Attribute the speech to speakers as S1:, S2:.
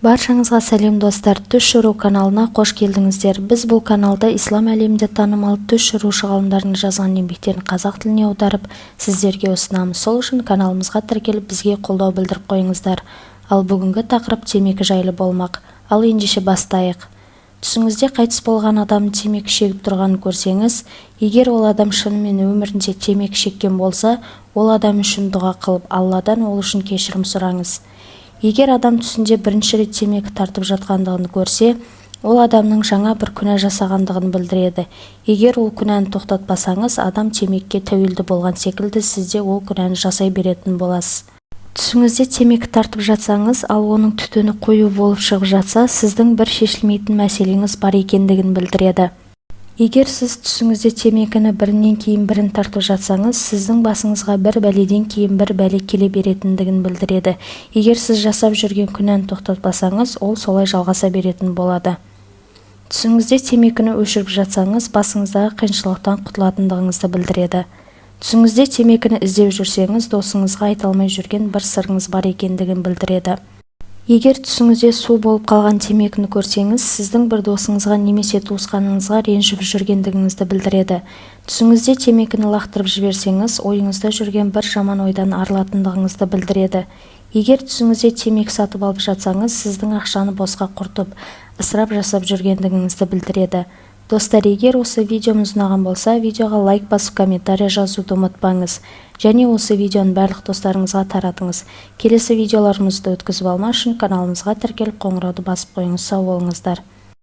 S1: Баршаңызға сәлем достар, Түс Шыру каналына қош келдіңіздер. Біз бұл каналда ислам әлемінде танымал түс шырушы ғалымдардың жазған еңбектерін қазақ тіліне аударып, сіздерге ұсынамыз. Сол үшін каналымызға тіркеліп, бізге қолдау білдіріп қойыңыздар. Ал бүгінгі тақырып темекі жайлы болмақ. Ал ендеше бастайық. Түсіңізде қайтыс болған адам темекі шегіп тұрғанын көрсеңіз, егер ол адам шынымен өмірінде темекі шеккен болса, ол адам үшін дұға қылып, Алладан ол үшін кешірім сұраңыз. Егер адам түсінде бірінші рет темекі тартып жатқандығын көрсе, ол адамның жаңа бір күнә жасағандығын білдіреді. Егер ол күнәні тоқтатпасаңыз, адам темекіге тәуелді болған секілді, сізде ол күнәні жасай беретін боласыз. Түсіңізде темекі тартып жатсаңыз, ал оның түтіні қою болып шығып жатса, сіздің бір шешілмейтін мәселеңіз бар екендігін білдіреді. Егер сіз түсіңізде темекіні бірінен кейін бірін тартып жатсаңыз, сіздің басыңызға бір бәледен кейін бір бәле келе беретіндігін білдіреді. Егер сіз жасап жүрген күнәні тоқтатпасаңыз, ол солай жалғаса беретін болады. Түсіңізде темекіні өшіріп жатсаңыз, басыңыздағы қиыншылықтан құтылатындығыңызды білдіреді. Түсіңізде темекіні іздеп жүрсеңіз, досыңызға айта алмай жүрген бір сырыңыз бар екендігін білдіреді. Егер түсіңізде су болып қалған темекіні көрсеңіз, сіздің бір досыңызға немесе туысқаныңызға ренжіп жүргендігіңізді білдіреді. Түсіңізде темекіні лақтырып жіберсеңіз, ойыңызда жүрген бір жаман ойдан арылатындығыңызды білдіреді. Егер түсіңізде темекі сатып алып жатсаңыз, сіздің ақшаны босқа құртып, ысырап жасап жүргендігіңізді білдіреді. Достар, егер осы видеомыз ұнаған болса, видеоға лайк басып, комментарий жазуды ұмытпаңыз. Және осы видеоны барлық достарыңызға таратыңыз. Келесі видеоларымызды өткізіп алмас үшін каналымызға тіркеліп, қоңырауды басып қойыңыз. Сау болыңыздар.